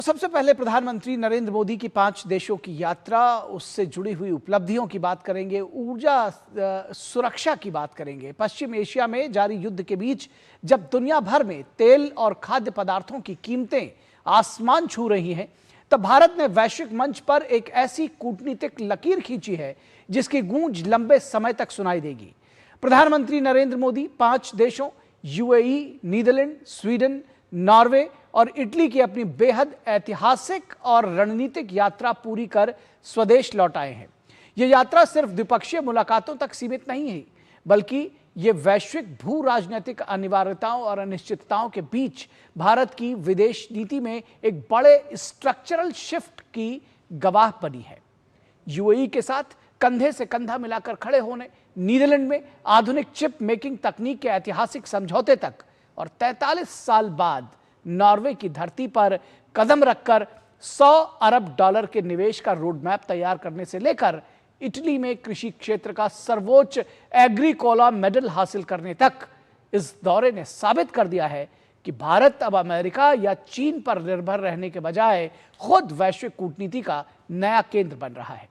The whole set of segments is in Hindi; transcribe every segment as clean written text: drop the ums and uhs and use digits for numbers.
सबसे पहले प्रधानमंत्री नरेंद्र मोदी की 5 देशों की यात्रा, उससे जुड़ी हुई उपलब्धियों की बात करेंगे, ऊर्जा सुरक्षा की बात करेंगे। पश्चिम एशिया में जारी युद्ध के बीच जब दुनिया भर में तेल और खाद्य पदार्थों की कीमतें आसमान छू रही हैं, तब भारत ने वैश्विक मंच पर एक ऐसी कूटनीतिक लकीर खींची है जिसकी गूंज लंबे समय तक सुनाई देगी। प्रधानमंत्री नरेंद्र मोदी 5 देशों यूएई, नीदरलैंड, स्वीडन, नॉर्वे और इटली की अपनी बेहद ऐतिहासिक और रणनीतिक यात्रा पूरी कर स्वदेश लौट आए हैं। यह यात्रा सिर्फ द्विपक्षीय मुलाकातों तक सीमित नहीं है, बल्कि ये वैश्विक भू राजनीतिक अनिवार्यताओं और अनिश्चितताओं के बीच भारत की विदेश नीति में एक बड़े स्ट्रक्चरल शिफ्ट की गवाह बनी है। यूएई के साथ कंधे से कंधा मिलाकर खड़े होने, नीदरलैंड में आधुनिक चिप मेकिंग तकनीक के ऐतिहासिक समझौते तक, और 43 साल बाद नॉर्वे की धरती पर कदम रखकर $100 अरब के निवेश का रोडमैप तैयार करने से लेकर इटली में कृषि क्षेत्र का सर्वोच्च एग्रीकोला मेडल हासिल करने तक, इस दौरे ने साबित कर दिया है कि भारत अब अमेरिका या चीन पर निर्भर रहने के बजाय खुद वैश्विक कूटनीति का नया केंद्र बन रहा है।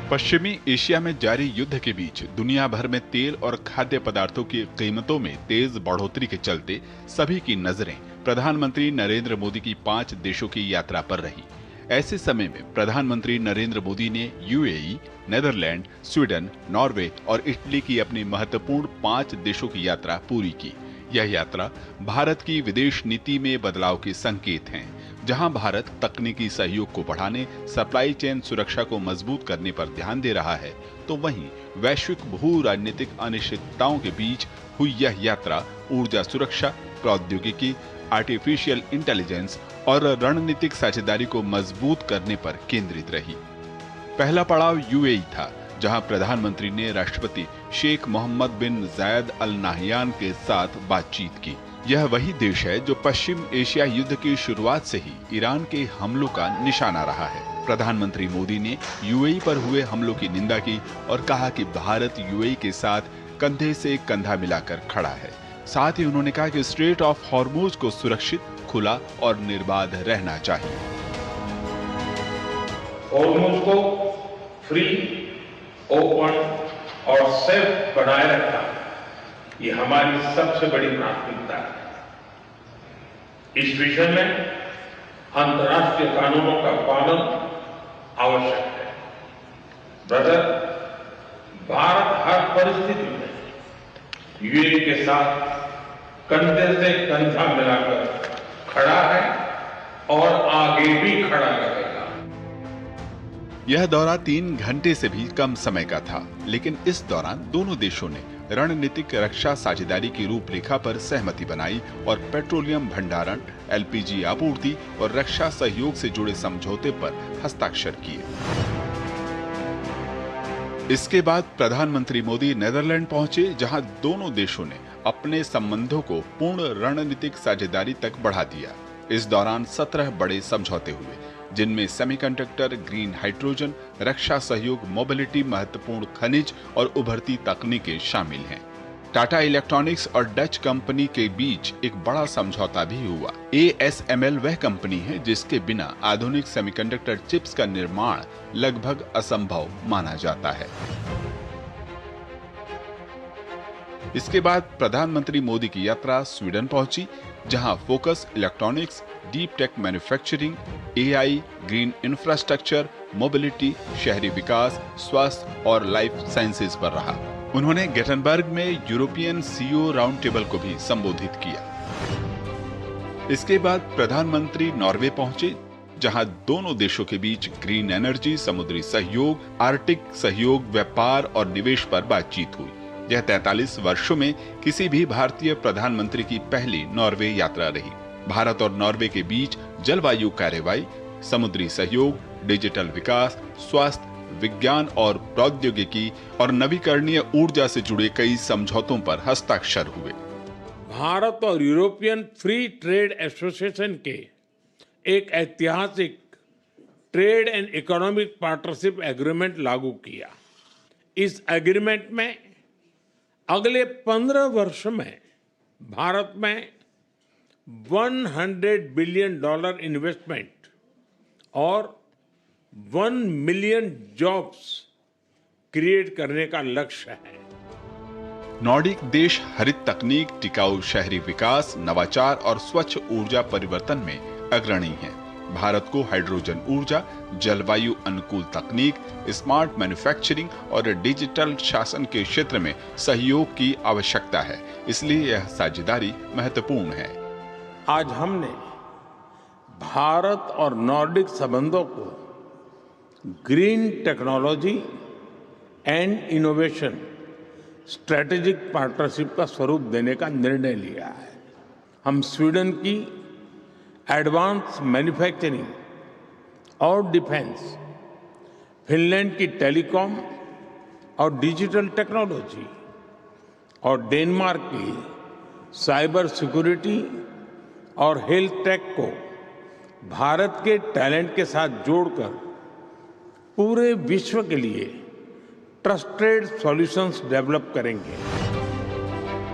पश्चिमी एशिया में जारी युद्ध के बीच दुनिया भर में तेल और खाद्य पदार्थों की कीमतों में तेज बढ़ोतरी के चलते सभी की नजरें प्रधानमंत्री नरेंद्र मोदी की 5 देशों की यात्रा पर रही। ऐसे समय में प्रधानमंत्री नरेंद्र मोदी ने यूएई, नेदरलैंड, स्वीडन, नॉर्वे और इटली की अपनी महत्वपूर्ण 5 देशों की यात्रा पूरी की। यह यात्रा भारत की विदेश नीति में बदलाव के संकेत हैं, जहां भारत तकनीकी सहयोग को बढ़ाने, सप्लाई चेन सुरक्षा को मजबूत करने पर ध्यान दे रहा है, तो वहीं वैश्विक भू राजनीतिक अनिश्चितताओं के बीच हुई यह यात्रा ऊर्जा सुरक्षा, प्रौद्योगिकी, आर्टिफिशियल इंटेलिजेंस और रणनीतिक साझेदारी को मजबूत करने पर केंद्रित रही। पहला पड़ाव यूएई था, जहां प्रधानमंत्री ने राष्ट्रपति शेख मोहम्मद बिन जायद अल नाहयान के साथ बातचीत की। यह वही देश है जो पश्चिम एशिया युद्ध की शुरुआत से ही ईरान के हमलों का निशाना रहा है। प्रधानमंत्री मोदी ने यूएई पर हुए हमलों की निंदा की और कहा कि भारत यूएई के साथ कंधे से कंधा मिलाकर खड़ा है। साथ ही उन्होंने कहा कि स्ट्रेट ऑफ हॉर्मुज को सुरक्षित, खुला और निर्बाध रहना चाहिए। हॉर्मुज को फ्री, ओपन और सेफ बनाए रखना, ये हमारी सबसे बड़ी प्राथमिकता है। इस विषय में अंतर्राष्ट्रीय कानूनों का पालन आवश्यक है। ब्रदर, भारत हर परिस्थिति में यूएई के साथ कंधे से कंधा मिलाकर खड़ा है और आगे भी खड़ा रहेगा। यह दौरा 3 घंटे से भी कम समय का था, लेकिन इस दौरान दोनों देशों ने रणनीतिक रक्षा साझेदारी की रूपरेखा पर सहमति बनाई और पेट्रोलियम भंडारण, एलपीजी आपूर्ति और रक्षा सहयोग से जुड़े समझौते पर हस्ताक्षर किए। इसके बाद प्रधानमंत्री मोदी नेदरलैंड पहुंचे, जहां दोनों देशों ने अपने संबंधों को पूर्ण रणनीतिक साझेदारी तक बढ़ा दिया। इस दौरान 17 बड़े समझौते हुए, जिनमें सेमीकंडक्टर, ग्रीन हाइड्रोजन, रक्षा सहयोग, मोबिलिटी, महत्वपूर्ण खनिज और उभरती तकनीकें शामिल हैं। टाटा इलेक्ट्रॉनिक्स और डच कंपनी के बीच एक बड़ा समझौता भी हुआ। ASML वह कंपनी है जिसके बिना आधुनिक सेमीकंडक्टर चिप्स का निर्माण लगभग असंभव माना जाता है। इसके बाद प्रधानमंत्री मोदी की यात्रा स्वीडन पहुंची, जहां focus electronics, deep tech manufacturing, AI, green infrastructure, mobility, शहरी विकास, स्वास्थ्य और लाइफ साइंसेज पर रहा। उन्होंने गेटनबर्ग में यूरोपियन CEO राउंड टेबल को भी संबोधित किया। इसके बाद प्रधानमंत्री नॉर्वे पहुंचे, जहां दोनों देशों के बीच ग्रीन एनर्जी, समुद्री सहयोग, आर्कटिक सहयोग, व्यापार और निवेश पर बातचीत हुई। यह 43 वर्षों में किसी भी भारतीय प्रधानमंत्री की पहली नॉर्वे यात्रा रही। भारत और नॉर्वे के बीच जलवायु कार्रवाई, समुद्री सहयोग, डिजिटल विकास, स्वास्थ्य, विज्ञान और प्रौद्योगिकी और नवीकरणीय ऊर्जा से जुड़े कई समझौतों पर हस्ताक्षर हुए। भारत और यूरोपियन फ्री ट्रेड एसोसिएशन के एक ऐतिहासिक trade and economic partnership agreement लागू किया। इस एग्रीमेंट में अगले 15 वर्ष में भारत में $100 बिलियन इन्वेस्टमेंट और 1 मिलियन जॉब्स क्रिएट करने का लक्ष्य है। नॉर्डिक देश हरित तकनीक, टिकाऊ शहरी विकास, नवाचार और स्वच्छ ऊर्जा परिवर्तन में अग्रणी हैं। भारत को हाइड्रोजन ऊर्जा, जलवायु अनुकूल तकनीक, स्मार्ट मैन्युफैक्चरिंग और डिजिटल शासन के क्षेत्र में सहयोग की आवश्यकता है, इसलिए यह साझेदारी महत्वपूर्ण है। आज हमने भारत और नॉर्डिक संबंधों को green technology and innovation strategic partnership का स्वरूप देने का निर्णय लिया है। हम स्वीडन की एडवांस मैन्युफैक्चरिंग और डिफेंस, फिनलैंड की टेलीकॉम और डिजिटल टेक्नोलॉजी और डेनमार्क की साइबर सिक्योरिटी और हेल्थ टेक को भारत के टैलेंट के साथ जोड़कर पूरे विश्व के लिए ट्रस्टेड सॉल्यूशंस डेवलप करेंगे।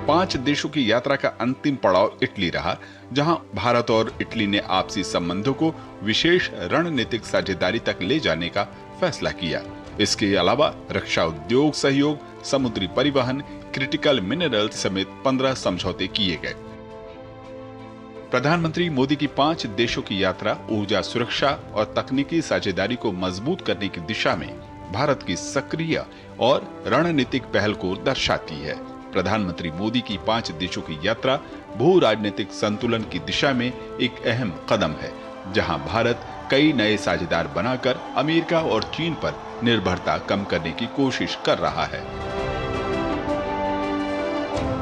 5 देशों की यात्रा का अंतिम पड़ाव इटली रहा, जहां भारत और इटली ने आपसी संबंधों को विशेष रणनीतिक साझेदारी तक ले जाने का फैसला किया। इसके अलावा रक्षा उद्योग सहयोग, समुद्री परिवहन, क्रिटिकल मिनरल समेत 15 समझौते किए गए। प्रधानमंत्री मोदी की 5 देशों की यात्रा ऊर्जा सुरक्षा और तकनीकी साझेदारी को मजबूत करने की दिशा में भारत की सक्रिय और रणनीतिक पहल को दर्शाती है। प्रधानमंत्री मोदी की 5 देशों की यात्रा भू राजनीतिक संतुलन की दिशा में एक अहम कदम है, जहां भारत कई नए साझेदार बनाकर अमेरिका और चीन पर निर्भरता कम करने की कोशिश कर रहा है।